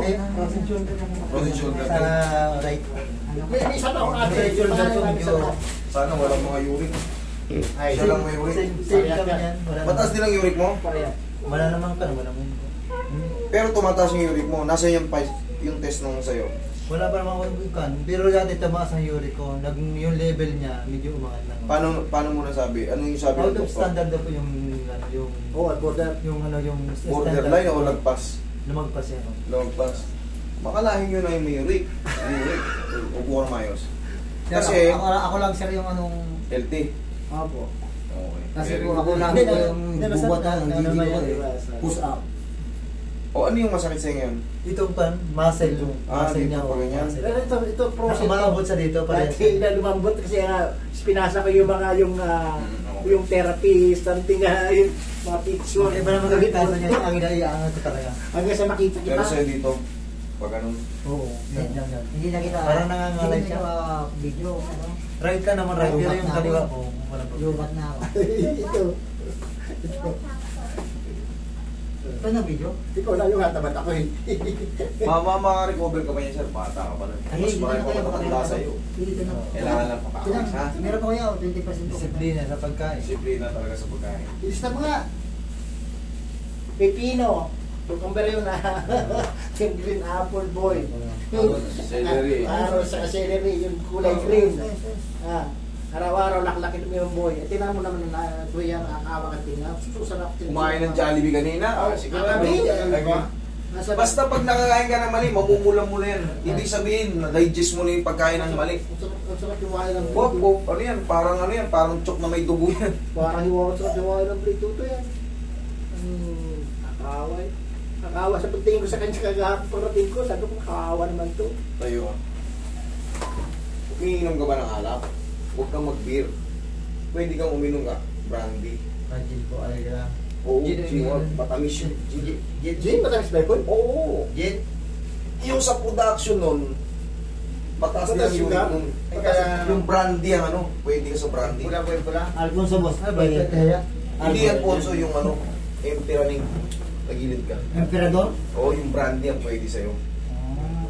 Frozen shoulder. Frozen shoulder. Sa right. May isa pa ako ate. Frozen shoulder ko medyo. Sana walang mga uric. Ay, Siya lang may uric. Same kami yan. Mataas din ang uric mo? Wala naman ka, wala naman. Pero tumataas yung uric mo. Nasa yung test nung sa'yo. Wala pa naman akong bukan. Pero dati tamaas ang uric ko. Yung level niya, medyo umangat lang. Paano mo nasabi? Ano yung sabi Out ng of doktor? standard daw po yung yung Borderline o lagpas? lumagpas yan. Lagpas. Makalahin nyo na yung may uric. Upo ka na mayos. Kasi ako lang sir yung anong LT. Opo. Okay. Kasi Very po good. ako lang Hindi, po yung basta- bubuwatan ng ano gigi naman ko yan, eh. Push up. O ano yung masakit sa'yo ngayon? Ito pa, muscle yung muscle dito niya. pa ganyan. muscle. Pero ito process. Malambot sa dito pa rin. Dati na lumambot kasi pinasa ko yung mga Okay. yung therapist, something yung mga picture. Iba naman ang pitaso niya. Ang inaiangat ko talaga. Hanggang sa makita kita. Pero sa'yo dito, pag ganun. Oo. Yan. Hindi na kita. Parang nangangalay siya. Video. Ano? Right ka naman, right. Pero yung kaliwa ko, wala pa. Lubat na ako. Ito. Ito na video? Ikaw lang yung hatabat ako eh. Maka-recover ka pa niya sir, bata ka pa na. Ay, Mas hindi marami na pa kaya matanda sa'yo. Dito na. Kailangan lang pakakis ha. Meron pa kaya 20% Disiplina sa pagkain. Disiplina talaga sa pagkain. Ilista mo nga. Pepino. Cucumber yun yung green apple boy. Celery. Araw sa celery, yung kulay green. Araw-araw laklakin mo yung boy. Tingnan mo naman na tuya nakakawa ka tingnan. Susarap tingnan. Kumain ng Jollibee kanina. Sigurado. Basta pag nakakain ka ng mali, mamumulam mo na yan. Ibig sabihin, na-digest mo na yung pagkain ng mali. Ang sarap yung wala ng Wop, wop, ano yan? Parang ano yan? Parang chok na may dugo yan. Parang hiwa sa wala ng plate to yan. Nakakaway. Nakakawa sa pagtingin ko sa kanya kagahapon pagdating ko, sabi ko nakakawa naman to. Tayo. Umiinom ka ba ng alak? Huwag kang mag-beer. Pwede kang uminom ka. Brandy. Imagine po, ay ka lang. Oo, Gin, gin. gin. Matamis yun. Jane, matamis ba yun? Oo. Gin? Yung sa production nun, mataas Mataas din yung sugar? nun. Kaya- Yung brandy ang ano, pwede ka sa brandy. Pula po yung pula. Alfonso boss. Ay, ba ito kaya? Hindi yan Ponso yung ano, empiraning. Tagilid ka. Emperador? Oo, yung brandy ang pwede sa'yo.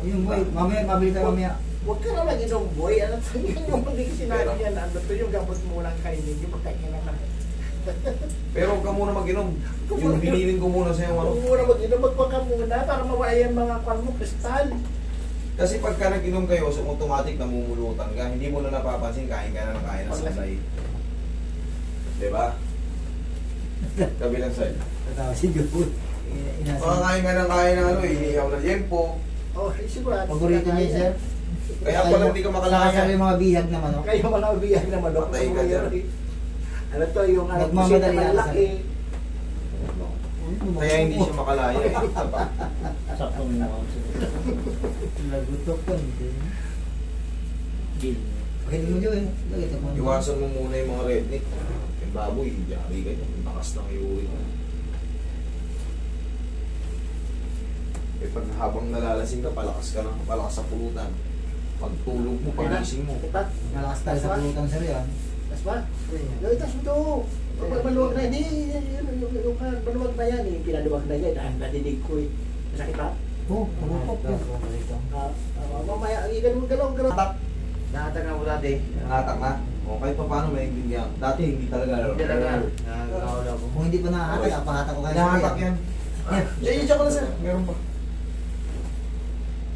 Yung boy, mamaya, mabili tayo mamaya. Huwag ka na mag-inom, boy. Ano to yung hindi ko sinabi yan. Ano to yung gamot mo lang kainin. Yung pagkain na lang. Pero huwag ka muna mag-inom. Yung binilin ko muna sa'yo. Ano. Huwag muna mag-inom. Magpag ka muna para mawala yung mga kwan mo, kristal. Kasi pagka nag-inom kayo, so automatic namumulutan ka. Hindi mo na napapansin, kain ka na ng kain na sanay. Diba? Kabilang side. Tatawa si Joel. Makakain ka ng kain ng ano, inihaw na liempo. Oh, sigurado. Paborito niya sir. Kaya pala hindi ka Saka makalaya. yung mga bihag naman. No? Kayo mga ubiyag na manok. Patay ka dyan. Ano to, yung ano, Nagmamadali pusita ako malaki. Kaya hindi siya makalaya. Diba? Sakto mo ako. Lagutok ko. Gin. Pwede mo Joel. Lagay mo. Iwasan mo muna yung mga redneck. Yung baboy, yari ka dyan. Bakas ng uric. Eh pag habang nalalasing ka, palakas ka na. Palakas sa pulutan. Pagtulog mo, pagising mo. Ipat. Malakas tayo sa pulutan sir yan. Tas ba? Yung itas mo to. Pag maluwag na, hindi. Yung maluwag na yan. Yung pinaluwag na yan. Dahil nadidig ko eh. Masakit ba? Oh, pagupok yun. Mamaya, igan mo galaw. Nakatag na mo dati. Nangatak na. O kahit pa paano may intindihan. Dati hindi talaga. Hindi talaga. Nakakawala ko. Kung hindi pa nakahatak, apahatak ko kayo. Nangatak yan. Yan, yan ko na sir. Meron pa.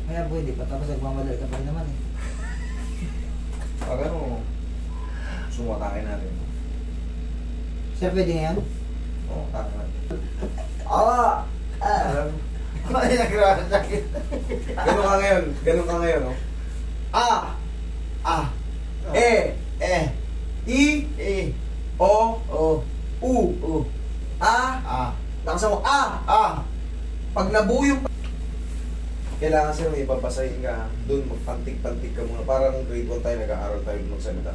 Kaya pwede pa. Tapos nagmamadali ka pa rin naman eh. Pag ano, sumatakin natin. Sir, pwede ngayon? Oo, takin natin. Ah! Ay, nagkakaroon sa akin. Ganun ka ngayon. Ganun ka ngayon, oh. Ah! Ah! I! O! U! Ah! Nakasa mo, Pag nabuo yung... Kailangan sila may ipapasahin ka, doon magpantik-pantik ka muna. Parang grade 1 tayo, nag-aaral tayo magsalita.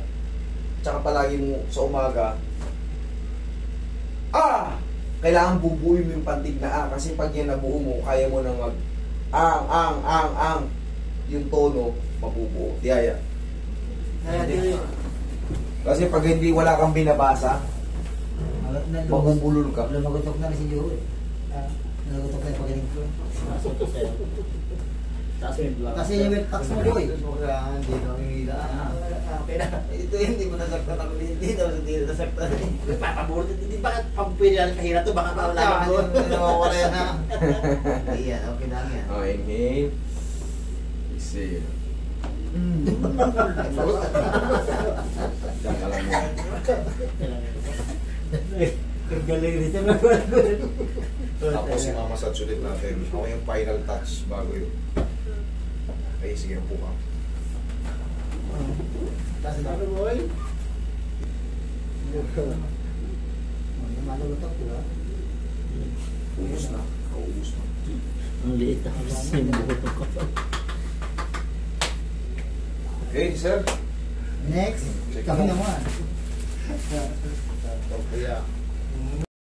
Tsaka palagi mo sa umaga, kailangan bubuin mo yung pantig na kasi pag yan nabuo mo, kaya mo nang mag yung tono, mabubuo. Tiyaya. Kasi pag hindi wala kang binabasa, mabubulol ka. Lumagutok na rin si Joel. Nagutok na yung pagaling ko. Masok ko sa'yo. Taas mo yung block. Kasi yung web tax mo, boy. Kailangan dito ang hila. Okay na. Ito hindi mo nasaktan ako. Hindi daw sa dito nasaktan. Papabulit. Hindi ba pag pwede lang kahira to, baka mawala yung doon. Nawawala yan ha. Iyan, okay lang yan. Oh, inhale. Exhale. Diyan ka lang yan. Ang galing rin siya. Tapos imamassage ulit natin. Ako yung final touch bago yun. Okay, sige, upo ka. Tapos na. Boy. Malulutok, di ba? Ubus na. Kaubos na. Ang liit ako sa buhok ko. Okay, sir. Next, Check kami mo. naman. Okay, yeah.